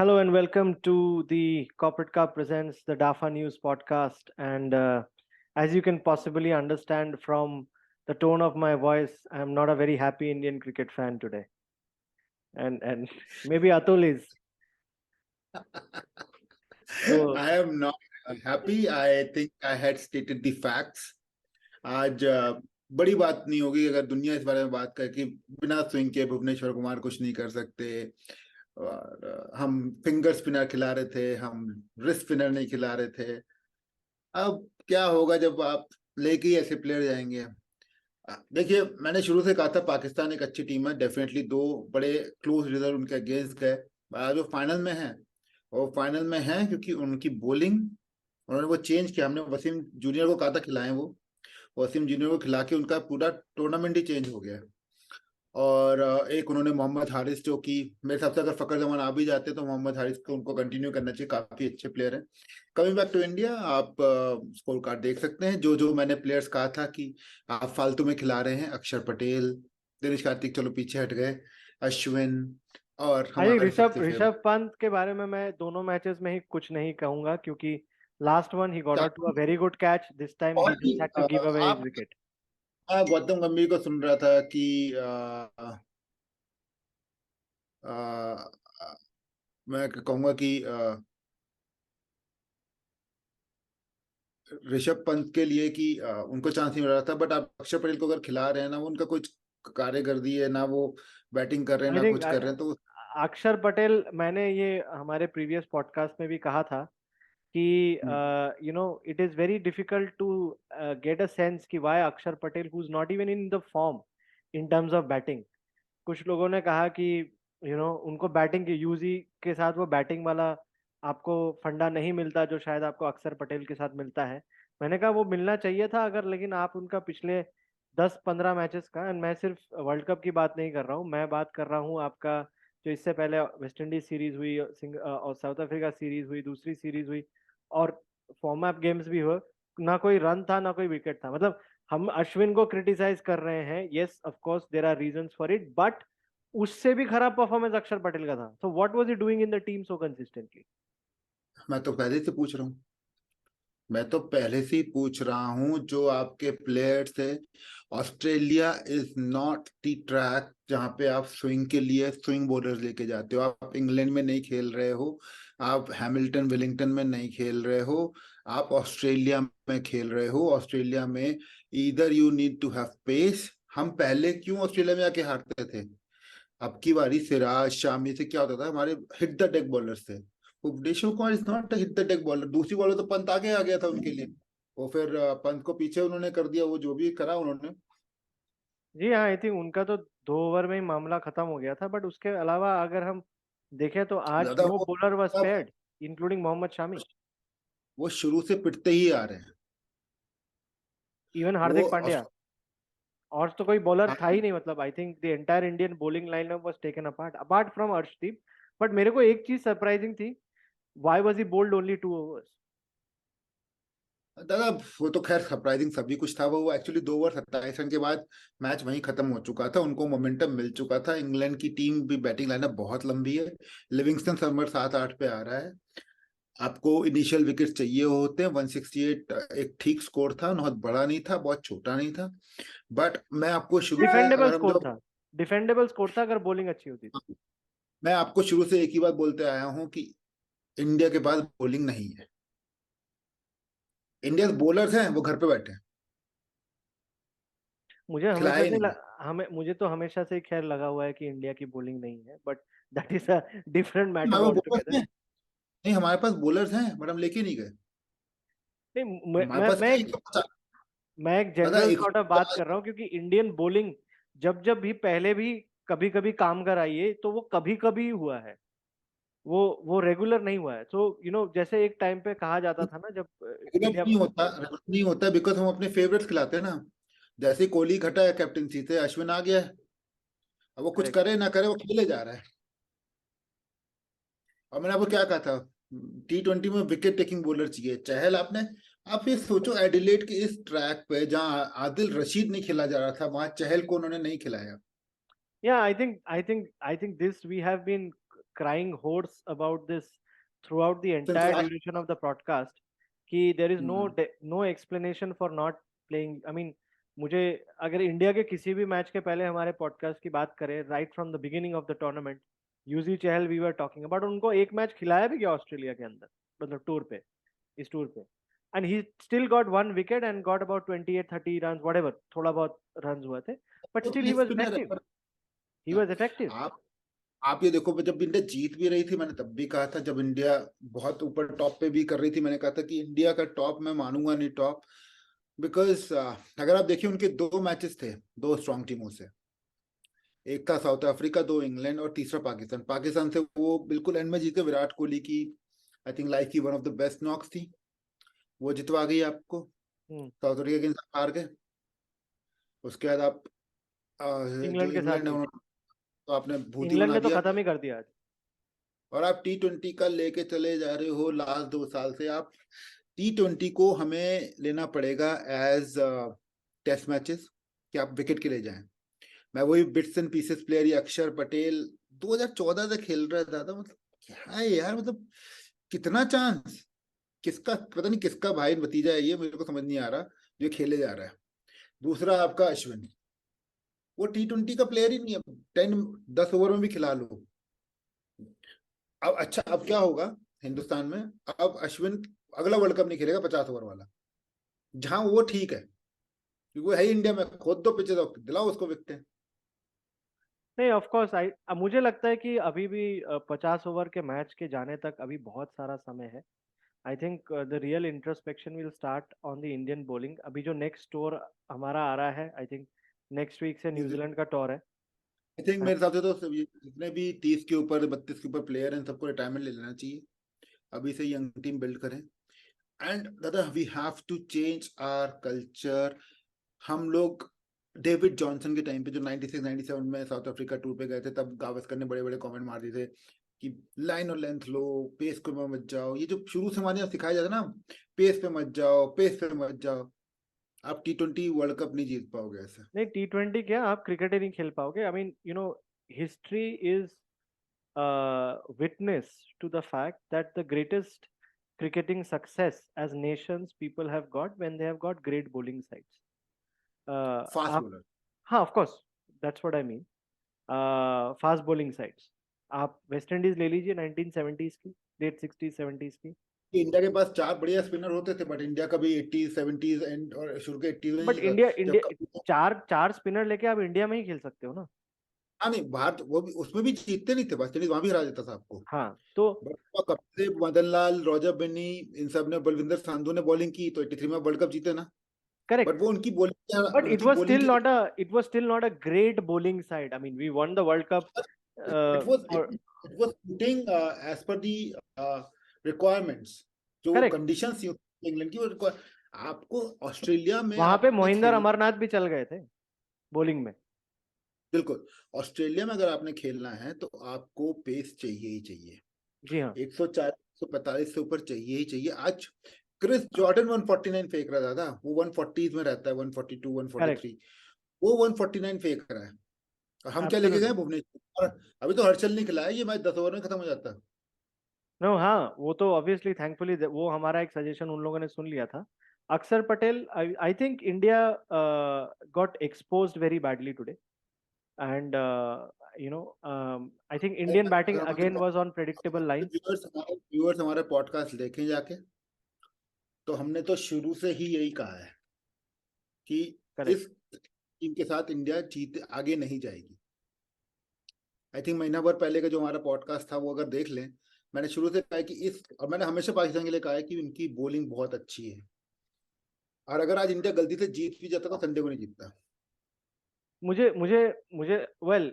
Hello and welcome to the Corporate Cup presents the DAFA News podcast. And as you can possibly understand from the tone of my voice, I'm not a very happy Indian cricket fan today. And maybe Atul is. So I am not happy. I think I had stated the facts. आज बड़ी बात नहीं होगी अगर दुनिया इस बारे में बात करे कि बिना स्विंग के भुवनेश्वर कुमार कुछ नहीं कर सकते। और हम फिंगर स्पिनर खिला रहे थे, हम रिस्ट स्पिनर नहीं खिला रहे थे। अब क्या होगा जब आप लेके ही ऐसे प्लेयर जाएंगे। देखिए, मैंने शुरू से कहा था पाकिस्तान एक अच्छी टीम है। डेफिनेटली दो बड़े क्लोज रिजल्ट उनके अगेंस्ट गए। आज वो फाइनल में है, वो फाइनल में है क्योंकि उनकी बॉलिंग उन्होंने वो चेंज किया। हमने वसीम जूनियर को कहा था खिलाएं, वो वसीम जूनियर को खिला के उनका पूरा टूर्नामेंट ही चेंज हो गया। और एक उन्होंने मोहम्मद हारिस, जो कि मेरे हिसाब से अगर फकर जमान आ भी जाते तो मोहम्मद हारिस को उनको कंटिन्यू करना चाहिए, काफी अच्छे प्लेयर हैं। कमिंग बैक टू इंडिया, आप स्कोर कार्ड देख सकते हैं। जो जो मैंने प्लेयर्स कहा था कि आप फालतू में खिला रहे हैं, अक्षर पटेल, दिनेश कार्तिक चलो पीछे हट गए, अश्विन और आई थिंक हमारे ऋषभ सबसे फेवरेट ऋषभ पंत के बारे में मैं दोनों मैचेस में ही कुछ नहीं कहूंगा क्योंकि last one he got out to a very good catch, this time he बहुत ही just had to give away his आप विकेट। गौतम गंभीर को सुन रहा था कि आ, मैं कहूंगा कि ऋषभ पंत के लिए कि उनको चांस नहीं मिल रहा था। बट आप अक्षर पटेल को अगर खिला रहे हैं ना, वो उनका कुछ कार्यगर्दी है ना, वो बैटिंग कर रहे हैं आई ना थिंक कुछ कर रहे हैं, तो अक्षर पटेल, मैंने ये हमारे प्रीवियस पॉडकास्ट में भी कहा था कि it is very difficult to get a sense कि why Akshar Patel who is not even in the form in terms of batting. कुछ लोगों ने कहा कि उनको बैटिंग के यूजी के साथ वो बैटिंग वाला आपको फंडा नहीं मिलता जो शायद आपको अक्षर पटेल के साथ मिलता है। मैंने कहा वो मिलना चाहिए था अगर, लेकिन आप उनका पिछले 10-15 मैचेस का, एंड मैं सिर्फ वर्ल्ड कप की बात नहीं कर रहा हूँ, मैं बात कर रहा हूँ आपका जो इससे पहले वेस्ट इंडीज सीरीज हुई, और साउथ अफ्रीका सीरीज हुई, दूसरी सीरीज हुई, और फॉर्म अप गेम्स भी हुए, ना कोई रन था ना कोई विकेट था। मतलब हम अश्विन को क्रिटिसाइज कर रहे हैं, yes of course there are reasons for it, but उससे भी खराब परफॉर्मेंस अक्षर पटेल का था। So what was he doing in the team so consistently? मैं तो पहले से पूछ रहा हूँ। मैं तो पहले से ही पूछ रहा हूँ, जो आपके प्लेयर्स थे, Australia is not the track जहाँ पे आप स्विंग के लिए स्विंग बॉलर्स लेके जाते हो। आप इंग्लैंड में नहीं खेल रहे हो, आप हैमिल्टन विलिंगटन में नहीं खेल रहे हो, आप ऑस्ट्रेलिया में खेल रहे हो। ऑस्ट्रेलिया में either you need to have pace. हम पहले क्यों ऑस्ट्रेलिया में आके हारते थे? अब की बारी सिराज शामी से क्या होता था, हमारे हिट द डेक बॉलर्स थे। Bhuvneshwar Kumar is not hit the deck bowler. दूसरी बॉलर तो पंत आगे आ गया था उनके लिए, वो फिर पंत को पीछे उन्होंने कर दिया, वो जो भी करा उन्होंने। जी हाँ, आई थिंक उनका तो 2 ओवर में ही मामला खत्म हो गया था, बट उसके अलावा अगर हम देखें तो आज ज्यादा नो वो bowler was paired including Mohammed Shami, वो शुरू से पिटते ही आ रहे हैं। इवन वो हार्दिक पांड्या, और तो कोई बॉलर था ही हाँ, नहीं। मतलब I think the entire Indian bowling lineup was taken apart apart from Arshdeep. But मेरे को एक चीज सरप्राइजिंग थी, why was he bowled only 2 overs? दादा वो तो खैर सरप्राइजिंग सभी कुछ था। वो एक्चुअली 2 ओवर 27 रन के बाद मैच वहीं खत्म हो चुका था, उनको मोमेंटम मिल चुका था। इंग्लैंड की टीम भी बैटिंग लाइनअप बहुत लंबी है। लिविंगस्टन समर 7-8 पे आ रहा है। आपको इनिशियल विकेट चाहिए होते हैं। 168 एक ठीक स्कोर था, बहुत बड़ा नहीं था, बहुत छोटा नहीं था। बट मैं आपको शुरू से, डिफेंडेबल अगर हम स्कोर जो था, डिफेंडेबल स्कोर था अगर बॉलिंग अच्छी होती तो। मैं आपको शुरू से एक ही बात बोलते आया हूं कि इंडिया के पास बॉलिंग नहीं है। इंडिया के बॉलर्स हैं, वो घर पे बैठे हैं, मुझे हमेशा खिलाया ही से नहीं। हमें मुझे तो हमेशा से ख्याल लगा हुआ है कि इंडिया की बॉलिंग नहीं है, but that is a different matter हमारे पास ऑल बॉलर्स टुगेदर। हैं। नहीं, हमारे पास बॉलर्स हैं बट हम लेके नहीं गए। नहीं, हमारे पास क्या 150, मैं एक दादा जनरल सॉर्ट ऑफ बात 150। कर रहा हूँ क्योंकि इंडियन बॉलिंग जब जब भी पहले भी कभी कभी काम कर आई है तो वो कभी कभी हुआ है, वो रेगुलर नहीं हुआ है। सो जैसे एक टाइम पे कहा जाता था ना, जब रेगुलर इंडिया। नहीं होता, रेगुलर नहीं होता बिकॉज हम अपने फेवरेट्स खिलाते हैं ना। जैसे ही कोहली घटा है कैप्टनसी से, अश्विन आ गया है। अब वो कुछ करेक्ट। करे ना करे, वो खेले जा रहा है। और मैंने आपको क्या कहा था, T20 में विकेट टेकिंग बॉलर चाहिए। चहल आपने, आप ये सोचो एडिलेड के इस ट्रैक पे जहां आदिल रशीद नहीं खेला जा रहा था, वहां चहल को उन्होंने नहीं खिलाया। या I think this we have been crying hoarse about this throughout the Since entire last duration of the broadcast कि there is hmm, no explanation for not playing. I mean, मुझे अगर इंडिया के किसी भी मैच के पहले हमारे podcast की बात करें right from the beginning of the tournament, Yuzi Chahal we were talking about, उनको एक मैच खिलाया भी गया ऑस्ट्रेलिया के अंदर, मतलब टूर पे, इस टूर पे, and he still got one wicket and got about 28-30 run, whatever, थोड़ा बहुत रन हुए थे, बट तो still he leg was spinner है इफेक्टिव, पर ही हाँ, वाज इफेक्टिव. आप ये देखो, जब इंडिया जीत भी रही थी मैंने तब भी कहा था, जब इंडिया बहुत ऊपर टॉप पे भी कर रही थी मैंने कहा था कि इंडिया का टॉप मैं मानूंगा नहीं टॉप, बिकॉज अगर आप देखिए उनके दो मैचेस थे दो स्ट्रांग टीमों से, एक था साउथ अफ्रीका, दो इंग्लैंड और तीसरा पाकिस्तान। पाकिस्तान से वो बिल्कुल एंड में जीते, विराट कोहली की आई थिंक लाइफ की one of the best knocks थी, वो जितवा गई आपको। हम्म. साउथ अफ्रीका के साथ हार गए, उसके बाद आप जो इंग्लैंड के साथ इंग्लैंड है भी, उन्होंने तो आपने भूत ही इंग्लैंड बना ने तो दिया। खत्म ही कर दिया आज. और आप T20 का लेके चले जा रहे हो लास्ट 2 साल से, आप T20 को हमें लेना पड़ेगा एज टेस्ट मैचेस कि आप विकेट के लिए जाएं। मैं वही बिट्स एंड पीसेस प्लेयर, ये अक्षर पटेल 2014 से खेल रहा था, मतलब क्या है यार, मतलब कितना चांस, किसका पता नहीं किसका भाई भतीजा है ये, मेरे को समझ नहीं आ रहा जो खेले जा रहा है। दूसरा आपका अश्विन, वो T20 का प्लेयर ही नहीं है, 10 10 ओवर में भी खिला लो। अब अच्छा, अब क्या होगा हिंदुस्तान में, अब अश्विन अगला वर्ल्ड कप नहीं खेलेगा 50 ओवर वाला, जहां वो ठीक है क्योंकि वो है ही इंडिया में, खुद दो पिछे दो दिलाओ उसको विकटें। नहीं, ऑफ कोर्स, आई मुझे लगता है कि अभी भी 50 ओवर के मैच के जाने तक अभी बहुत सारा समय है. आई think the real introspection will start on the Indian bowling. अभी जो नेक्स्ट टूर हमारा आ रहा है, आई थिंक नेक्स्ट वीक से न्यूजीलैंड का टूर है. आई थिंक मेरे हिसाब से तो जितने भी 30 के ऊपर 32 के ऊपर प्लेयर हैं सबको रिटायरमेंट ले लेना चाहिए, अभी से यंग टीम बिल्ड करें। एंड दादा we have to change our culture. हम लोग डेविड जॉनसन के टाइम पे जो 96 97 में साउथ अफ्रीका टूर पे गए थे, तब गावस्कर ने बड़े बड़े कमेंट मार दिए थे कि लाइन और लेंथ लो, पेस को मत जाओ, ये जो शुरू से हमारे यहाँ सिखाया जाता है ना, पेस पे मत जाओ, पेस पे मत जाओ, आप T20 वर्ल्ड कप नहीं जीत पाओगे ऐसा। नहीं, T20 क्या, आप क्रिकेट ही नहीं खेल पाओगे. I mean, you know, history is witness to the fact that the greatest cricketing success as nations people have got when they have got great bowling sides. Fast आप, बॉलर, हाँ, of course, that's what I mean, fast bowling sides. आप West Indies ले लीजिए 1970s की, late 60s 70s की. India के पास चार बढ़िया स्पिनर होते थे, बट इंडिया कभी 80s 70s एंड और शुरू के 80s में बट नहीं था। इंडिया जब इंडिया चार चार स्पिनर लेके आप इंडिया में ही खेल सकते हो ना. हाँ नहीं, भारत वो भी उसमें भी जीतते नहीं थे, वेस्ट इंडीज वहां भी हरा देता था आपको। हाँ, तो बट कपिल देव, मदन लाल, रॉजर बिन्नी, इन सब ने, बलविंदर संधू ने बॉलिंग की तो 83 में वर्ल्ड कप जीते ना। But correct. वो उनकी बॉलिंग, But it उनकी was बॉलिंग still की not a it was still not a great bowling side. I mean, we won the World Cup it was for it was shooting as per the requirements, जो correct. Conditions थी England की, वो आपको Australia में वहां पे आपने मोहिंदर खेल, अमरनाथ भी चल गए थे बॉलिंग में. बिल्कुल ऑस्ट्रेलिया में अगर आपने खेलना है तो आपको पेस चाहिए ही चाहिए, जी हाँ. 140 145 से ऊपर चाहिए ही चाहिए। आज क्रिस जॉर्डन 149 फेंक रहा था, वो 140 में रहता है, 142 करेक्ट. 143, वो 149 फेंक रहा है। और हम क्या लेके गए एब्सोल्युटली. भुवनेश्वर, और अभी तो हर्षल नहीं खिलाया, ये मैच 10 ओवर में खत्म हो जाता। नो, हाँ, वो तो ऑब्वियसली थैंकफुली वो हमारा एक सजेशन उन लोगों ने सुन लिया था. अक्षर Patel, I think India got exposed very badly today, and you know, I think Indian batting अगर again was on predictable lines. Viewers हमारे पॉडकास्ट देखें जाके, तो हमने तो शुरू से ही यही कहा है कि Correct. इस टीम के साथ इंडिया जीत आगे नहीं जाएगी। आई थिंक महीना भर पहले का जो हमारा पॉडकास्ट था वो अगर देख लें, मैंने शुरू से कहा है कि और मैंने हमेशा पाकिस्तान के लिए कहा है कि उनकी बॉलिंग बहुत अच्छी है, और अगर आज इंडिया गलती से जीत भी जाता तो संडे को नहीं जीतता। मुझे मुझे मुझे वेल,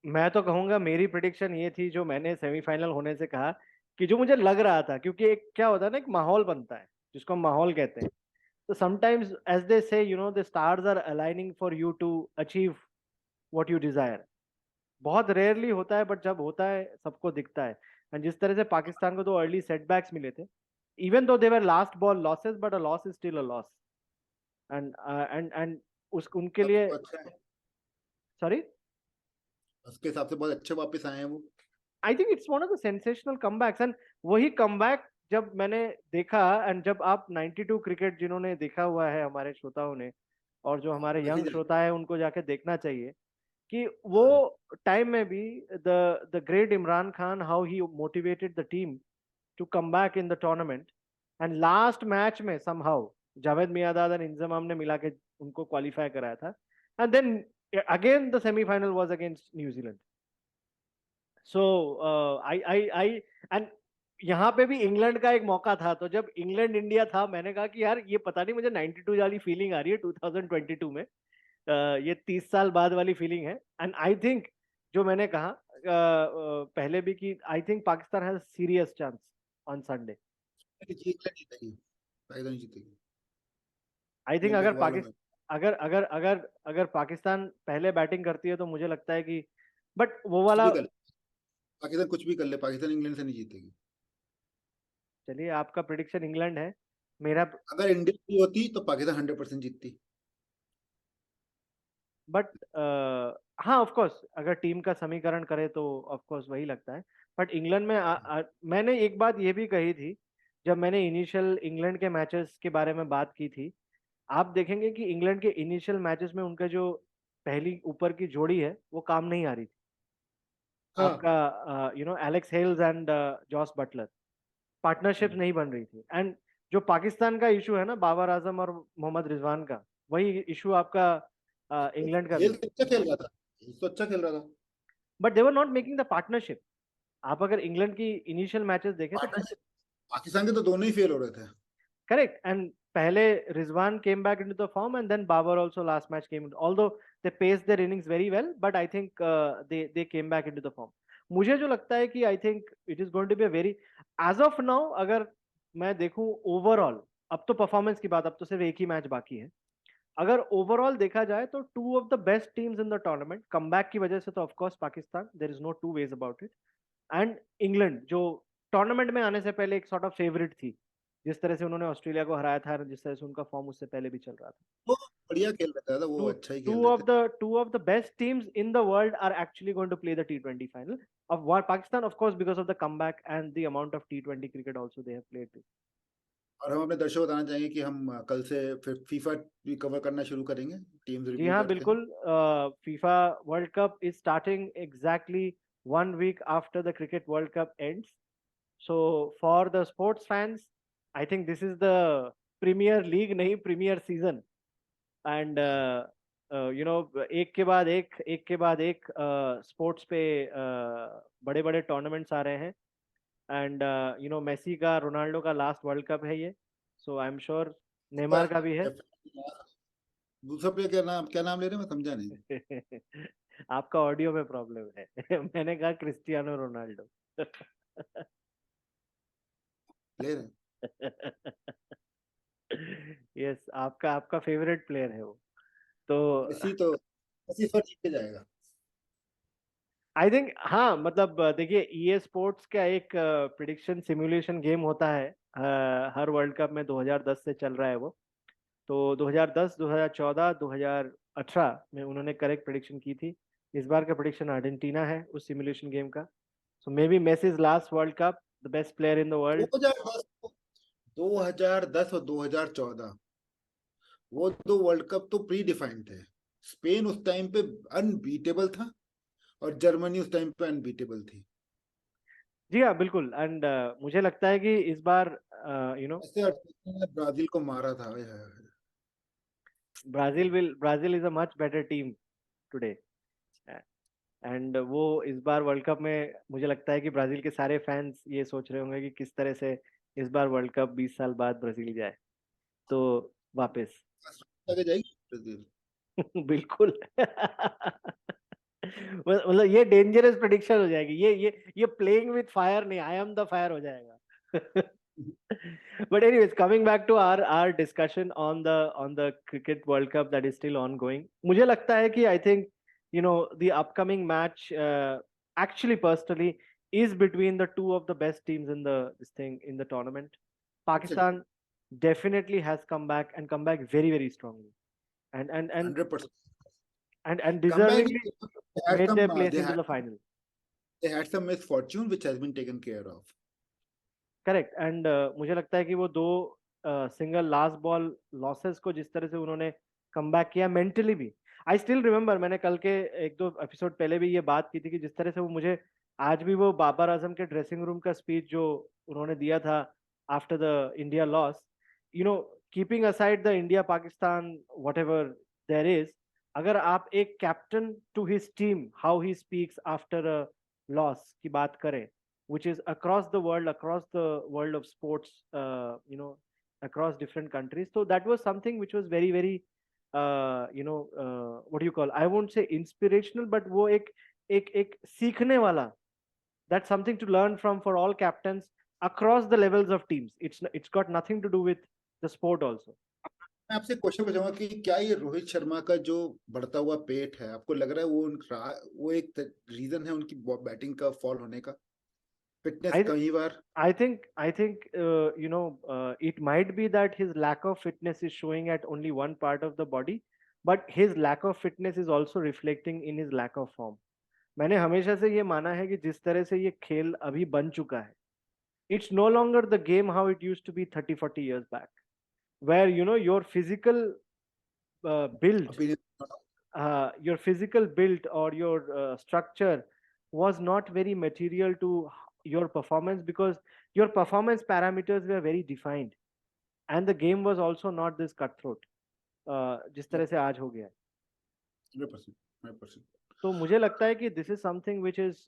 मैं तो कहूंगा मेरी प्रिडिक्शन ये थी जो मैंने सेमीफाइनल होने से कहा, कि जो मुझे लग रहा था, क्योंकि एक क्या होता है ना, एक माहौल बनता है जिसको हम माहौल कहते हैं. तो sometimes as they say, you know, the stars are aligning for you to achieve what you desire. बहुत रेयरली होता है, बट जब होता है सबको दिखता है. एंड जिस तरह से पाकिस्तान को दो अर्ली सेटबैक्स मिले थे, even though they were last ball losses, but a loss is still a loss. And उस उनके लिए, तो अच्छा है, सॉरी. उसके हिसाब से बहुत अच्छे वापस आए हैं वो। I think it's one of the sensational comebacks, and वही कमबैक जब मैंने देखा, एंड जब आप 92 क्रिकेट जिन्होंने देखा हुआ है हमारे श्रोताओं ने, और जो हमारे देखिए यंग जाए। श्रोता है उनको जाके देखना चाहिए कि वो हाँ, टाइम में भी the great Imran Khan, how he motivated the team to come back in the tournament, and last match में समहाउ जावेद मियांदाद और इंजमाम ने मिला के उनको क्वालिफाई कराया था, and then again the semifinal was against New Zealand. So I I I and यहाँ पे भी इंग्लैंड का एक मौका था, तो जब इंग्लैंड इंडिया था मैंने कहा कि यार ये पता नहीं मुझे 92 वाली फीलिंग आ रही है 2022 में, ये 30 साल बाद वाली फीलिंग है। एंड आई थिंक जो मैंने कहा पहले भी कि I think Pakistan has serious chance on Sunday. England जीतेगी, पाकिस्तान नहीं जीतेगी। आई थिंक इंग्लैंड अगर रखवा लो मैं। पाकिस्तान अगर अगर अगर अगर पाकिस्तान पहले बैटिंग करती है तो मुझे लगता है कि, बट वो कुछ वाला, भी कर ले, पाकिस्तान कुछ भी कर ले, पाकिस्तान इंग्लैंड से नहीं जीतेगी। चलिए आपका प्रिडिक्शन इंग्लैंड है, मेरा, अगर इंडिया की होती तो पाकिस्तान 100% जीतती। बट हाँ ऑफ कोर्स अगर टीम का समीकरण करे तो ऑफ कोर्स वही लगता है। बट इंग्लैंड में मैंने एक बात ये भी कही थी जब मैंने इनिशियल इंग्लैंड के मैचेस के बारे में बात की थी, आप देखेंगे कि इंग्लैंड के इनिशियल मैचेस में उनका जो पहली ऊपर की जोड़ी है वो काम नहीं आ रही थी। हाँ, आपका Alex Hales and Jos Buttler, partnership नहीं बन रही थी। एंड जो पाकिस्तान का इशू है ना बाबर आजम और मोहम्मद रिजवान का, वही इशू आपका इंग्लैंड का भी हेल है। अच्छा खेल रहा था, हेल्स तो अच्छा खेल रहा था। But they were not making the partnership. आप अगर इंग्लैंड की इनिशियल मैचेस देखें तो पार्टनरशिप पाकिस्तान के तो दोनों ही फेल हो रहे थे। करेक्ट, एंड पहले Rizwan came back into the form and then Babar also last match came, although they pace their innings very well, but I think they came back into the form. मुझे जो लगता है कि I think it is going to be a very, as of now अगर मैं देखूं overall, अब तो परफॉर्मेंस की बात, अब तो सिर्फ एक ही मैच बाकी है, अगर ओवरऑल देखा जाए तो two of the best teams in the tournament comeback की वजह से तो of course Pakistan, there is no two ways about it, and England जो टूर्नामेंट में आने से पहले एक सॉर्ट ऑफ फेवरेट थी, जिस तरह से उन्होंने ऑस्ट्रेलिया को हराया था, जिस तरह से उनका फॉर्म उससे पहले भी चल रहा था। वो बढ़िया खेल रहा था, वो टू अच्छा ही टू खेल रहे ऑफ थे। The two of the best teams in the world are actually going to play the T20 final of war Pakistan, of course, because of the comeback and the amount of T20 cricket also they have played. और हम अपने दर्शकों को बताना चाहेंगे कि हम कल से फिर फीफा भी कवर करना शुरू करेंगे, टीम्स जी रिव्यू हाँ करते हैं। बिल्कुल, FIFA world cup is starting exactly 1 week after the cricket world cup ends. So for the sports fans, I think this is the Premier League, नहीं Premier season. And एक के बाद एक स्पोर्ट्स पे बड़े बड़े टूर्नामेंट्स आ रहे हैं, एंड मेसी का रोनाल्डो का लास्ट वर्ल्ड कप है ये, सो आई एम श्योर नेमार का भी है। दूसरा प्लेयर क्या नाम ले रहे हैं, मैं समझा नहीं। आपका ऑडियो में प्रॉब्लम है। मैंने कहा क्रिस्टियानो रोनाल्डो। प्लेयर है। यस, आपका आपका फेवरेट प्लेयर है वो, तो मेसी इस बार जीत के जाएगा। आई थिंक हाँ, मतलब देखिए ईए स्पोर्ट्स का एक प्रिडिक्शन सिमुलेशन गेम होता है, हर वर्ल्ड कप में 2010 से चल रहा है वो, तो 2010, 2014, 2018 में उन्होंने करेक्ट प्रिडिक्शन की थी। इस बार का प्रिडिक्शन अर्जेंटीना है उस सिमुलेशन गेम का। So maybe Messi is last world cup, the best player in the world. 2010 2010 और 2014 वो दो वर्ल्ड कप तो प्री डिफाइंड थे। स्पेन उस टाइम पे अनबीटेबल था और जर्मनी उस टाइम पे अनबीटेबल थी। जी हाँ बिल्कुल, एंड मुझे लगता है कि इस बार ऐसे अर्जेंटीना ने ब्राजील को मारा था। हाय हाय हाय। Brazil is a much better team today, and वो इस बार वर्ल्ड कप में मुझे लगता है कि ब्राजील के सारे फैंस ये सोच रहे होंगे कि किस तरह से इस बार वर्ल्ड कप 20 साल बाद ब्राजील जाए तो वापस। आगे जाएगी ब्राजील। बिल्कुल। मतलब ये डेंजरस प्रेडिक्शन हो जाएगी, ये प्लेइंग विथ फायर नहीं, आई एम द फायर हो जाएगा। But anyways, coming back to our discussion on the cricket world cup that is still ongoing, मुझे लगता है कि I think the upcoming match, actually personally, is between the two of the best teams in the tournament. Pakistan definitely has come back and come back very very strongly, and and and 100%। and comeback deservingly made their place into the final. they had some misfortune which has been taken care of. Correct and मुझे लगता है कि वो दो single last ball losses को जिस तरह से उन्होंने कम बैक किया मेंटली भी, आई स्टिल रिमेम्बर, मैंने कल के एक दो एपिसोड पहले भी ये बात की थी कि जिस तरह से वो मुझे आज भी वो बाबर आजम के ड्रेसिंग रूम का स्पीच जो उन्होंने दिया था after the India loss, you know, keeping aside the India Pakistan whatever there is, अगर आप एक captain to his team how he speaks after a loss की बात करें, which is across the world of sports, across different countries. So that was something which was very, very, what do you call? I won't say inspirational, but वो एक सीखने वाला. That's something to learn from for all captains across the levels of teams. It's got nothing to do with the sport also. मैं आपसे question पूछूंगा कि क्या ये रोहित शर्मा का जो बढ़ता हुआ पेट है, आपको लग रहा है वो एक रीजन है उनकी बैटिंग का फॉल होने का? फिटनेस कई बार I think it might be that his lack of fitness is showing at only one part of the body, but his lack of fitness is also reflecting in his lack of form. मैंने हमेशा से ये माना है कि जिस तरह से ये खेल अभी बन चुका है, it's no longer the game how it used to be 30-40 years back, where your physical build, or your structure was not very material to your performance, because your performance parameters were very defined and the game was also not this cutthroat जिस तरह से आज हो गया है. 100%. तो मुझे लगता है कि this is something which is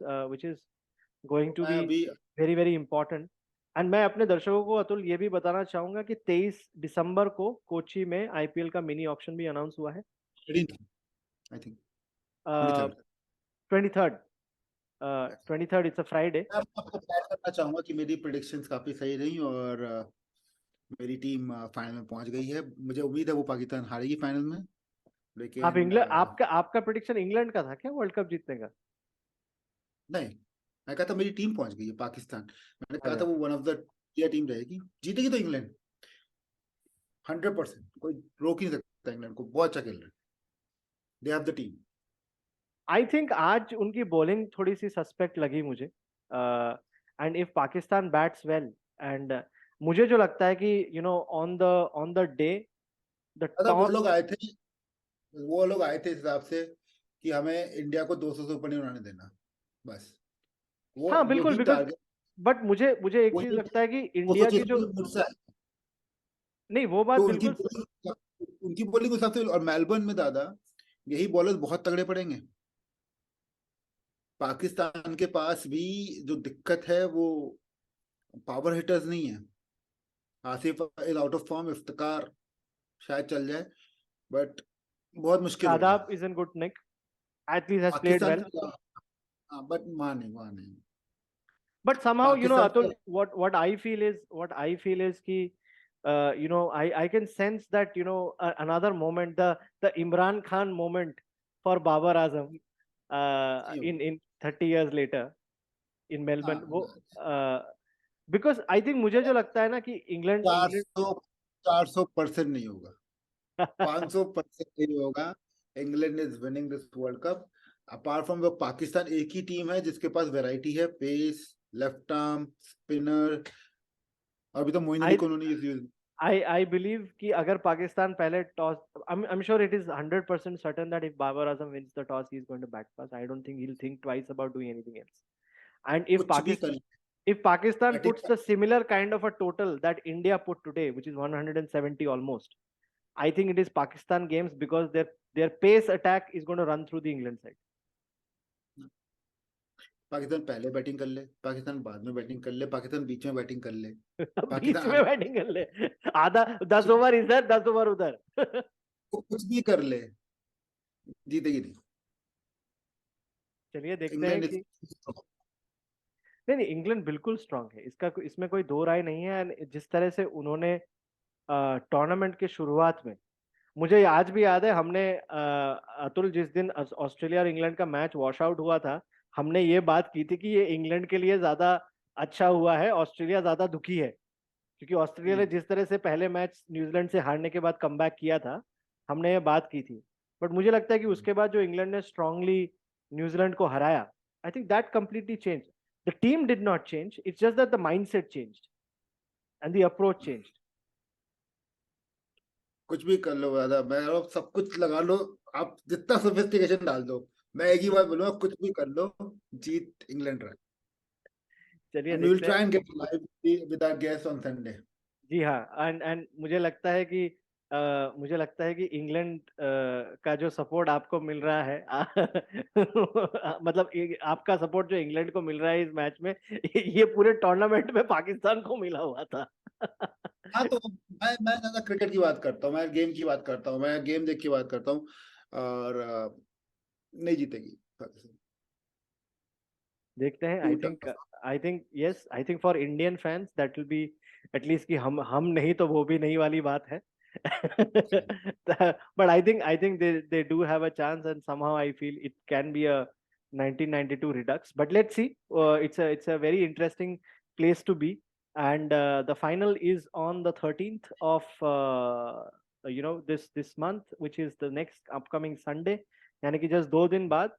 going to be very, very important. And मैं अपने दर्शकों को अतुल ये भी बताना चाहूंगा कि 23 दिसंबर को कोची में आईपीएल का मिनी ऑक्शन भी अनाउंस हुआ है. I think 23rd, it's a Friday. मैं आपको प्यार करना चाहूंगा कि मेरी प्रेडिक्शंस काफी सही रही और मेरी टीम फाइनल में पहुंच गई है. मुझे उम्मीद है वो पाकिस्तान हारेगी फाइनल में, लेकिन आप इंग्लैंड, आपका प्रेडिक्शन इंग्लैंड का था क्या वर्ल्ड कप जीतने का? नहीं, मैं कहता मेरी टीम पहुंच गई है पाकिस्तान. मैंने कहा था वो one of the tier team रहेगी, जीतेगी तो इंग्लैंड 100%, कोई रोक ही नहीं सकता इंग्लैंड को. बहुत अच्छा खेल रहे हैं, they have the team. I think आज उनकी बॉलिंग थोड़ी सी सस्पेक्ट लगी मुझे, and if Pakistan bats well, and मुझे जो लगता है कि ऑन द डे द वो लोग आए थे इस हिसाब से कि हमें इंडिया को 200 से ऊपर नहीं उड़ाने देना, बस वो. हाँ बिल्कुल, बिकॉज बट मुझे एक चीज लगता है कि इंडिया की जो नहीं वो बात तो बिल्कुल उनकी बॉलिंग हिसाब से, और मेलबर्न में दादा यही बॉलर्स बहुत तगड़े पड़ेंगे. पाकिस्तान के पास भी जो दिक्कत है वो पावर हिटर्स नहीं है. Asif is out of form, Iftikhar शायद चल जाए, बट बहुत मुश्किल होगा. Shadab is in good nick, at least has played well. But नहीं. But somehow, Atul, what I feel is कि I can sense that another moment, the Imran Khan moment for Babar Azam in 30 years later in Melbourne. वो because I think मुझे जो लगता है ना कि England 400% नहीं होगा, 500% नहीं होगा. England is winning this world cup. Apart from वो पाकिस्तान एक ही टीम है जिसके पास वैरायटी है, पेस, लेफ्ट आर्म, स्पिनर, और अभी तो मोइन अली को उन्होंने यूज. I believe कि अगर पाकिस्तान पहले toss, I'm sure it is 100% certain that if Babar Azam wins the toss, he is going to bat first. I don't think he'll think twice about doing anything else. And if Pakistan puts the similar kind of a total that India put today, which is 170 almost, I think it is Pakistan games because their pace attack is going to run through the England side. Pakistan पहले batting कर ले, पाकिस्तान बाद में batting कर ले, पाकिस्तान बीच में batting कर ले, बीच में बैटिंग कर ले, आधा 10 ओवर इधर 10 ओवर उधर, कुछ भी कर ले, जीतेगी नहीं. चलिए देखते हैं कि नहीं इंग्लैंड बिल्कुल स्ट्रांग है, इसमें कोई दो राय नहीं है. जिस तरह से उन्होंने टूर्नामेंट के शुरुआत में, मुझे आज भी याद है, हमने अतुल जिस दिन ऑस्ट्रेलिया और इंग्लैंड का मैच वॉश आउट हुआ था, हमने ये बात की थी कि ये इंग्लैंड के लिए ज्यादा अच्छा हुआ है, ऑस्ट्रेलिया ज्यादा दुखी है, क्योंकि ऑस्ट्रेलिया ने जिस तरह से पहले मैच न्यूजीलैंड से हारने के बाद कमबैक किया था, हमने ये बात की थी. बट मुझे लगता है कि उसके बाद जो इंग्लैंड ने स्ट्रांगली न्यूजीलैंड को हराया, I think that completely changed. The team did not change. It's just that the mindset changed and the approach changed. कुछ भी कर लो दादा, मैं सब कुछ लगा लो, आप जितना सोफिस्टिकेशन डाल दो, मैं एक ही बात बोलूंगा, कुछ भी कर लो, जीत इंग्लैंड रहा। चलिए And we will देखते हैं। try and get live with our guests on Sunday. जी हाँ, एंड मुझे लगता है कि मुझे लगता है कि इंग्लैंड का जो सपोर्ट आपको मिल रहा है मतलब आपका सपोर्ट जो इंग्लैंड को मिल रहा है इस मैच में, ये पूरे टूर्नामेंट में पाकिस्तान को मिला हुआ था। हाँ तो मैं ज्यादा क्रिकेट की बात करता हूँ, मैं गेम की बात करता हूँ, मैं गेम देख के बात करता हूँ, और नहीं जीतेगी पाकिस्तान। देखते हैं। Too tough. I think yes, I think for Indian fans that will be at least कि हम नहीं तो वो भी नहीं वाली बात है। but I think they do have a chance, and somehow I feel it can be a 1992 redux, but let's see. It's a very interesting place to be, and the final is on the 13th of this month, which is the next upcoming Sunday, यानी कि just 2 दिन बाद।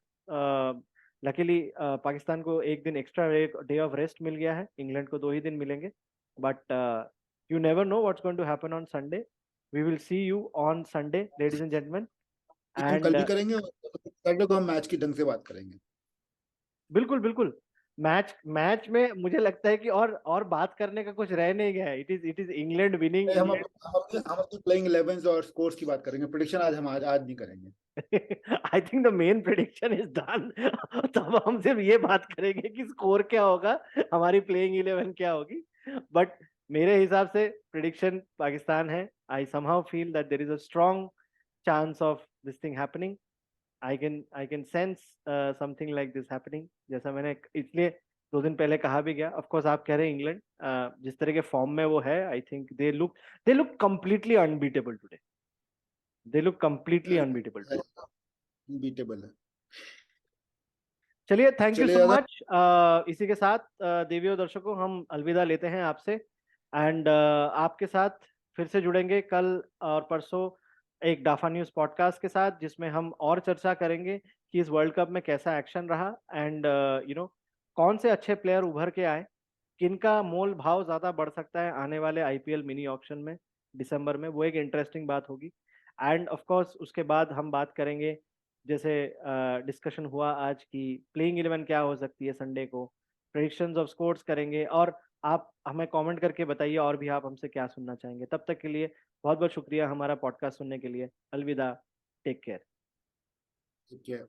Luckily Pakistan को एक दिन extra day of rest मिल गया है, इंग्लैंड को 2 ही दिन मिलेंगे, but you never know what's going to happen on Sunday. We will see you on Sunday ladies and gentleman. ये हम कल एंड भी करेंगे, और संडे को हम मैच की ढंग से बात करेंगे। बिल्कुल बिल्कुल, मैच मैच में मुझे लगता है कि और बात करने का कुछ रह नहीं गया है। It is England winning. हम अपनी प्लेइंग 11 और स्कोर्स की बात करेंगे, प्रिडिक्शन आज नहीं करेंगे। आई think the main prediction is done. तब हम सिर्फ ये बात करेंगे कि स्कोर क्या होगा, हमारी प्लेइंग 11 क्या होगी। बट मेरे हिसाब से प्रिडिक्शन पाकिस्तान है। I somehow feel that there is a strong chance of this thing happening. I can sense something like this happening, जैसा मैंने इसलिए 2 दिन पहले कहा भी गया। ऑफ कोर्स आप कह रहे हैं इंग्लैंड जिस तरह के फॉर्म में वो है, आई think they look completely unbeatable today. They look completely unbeatable today. Beatable है। चलिए, थैंक यू चलिए सो दादा, मच। इसी के साथ देवियों दर्शकों हम अलविदा लेते हैं आपसे, एंड आपके साथ फिर से जुड़ेंगे कल और परसों एक डाफा न्यूज़ पॉडकास्ट के साथ, जिसमें हम और चर्चा करेंगे कि इस वर्ल्ड कप में कैसा एक्शन रहा, एंड कौन से अच्छे प्लेयर उभर के आए, किनका मोल भाव ज्यादा बढ़ सकता है आने वाले आईपीएल मिनी ऑक्शन में दिसंबर में, वो एक इंटरेस्टिंग बात होगी। एंड ऑफ कोर्स उसके बाद हम बात करेंगे, जैसे डिस्कशन हुआ आज की, प्लेइंग 11 क्या हो सकती है संडे को, प्रेडिक्शंस ऑफ स्कोर्स करेंगे, और आप हमें कमेंट करके बताइए और भी आप हमसे क्या सुनना चाहेंगे। तब तक के लिए बहुत बहुत शुक्रिया हमारा पॉडकास्ट सुनने के लिए। अलविदा, टेक केयर। ठीक है।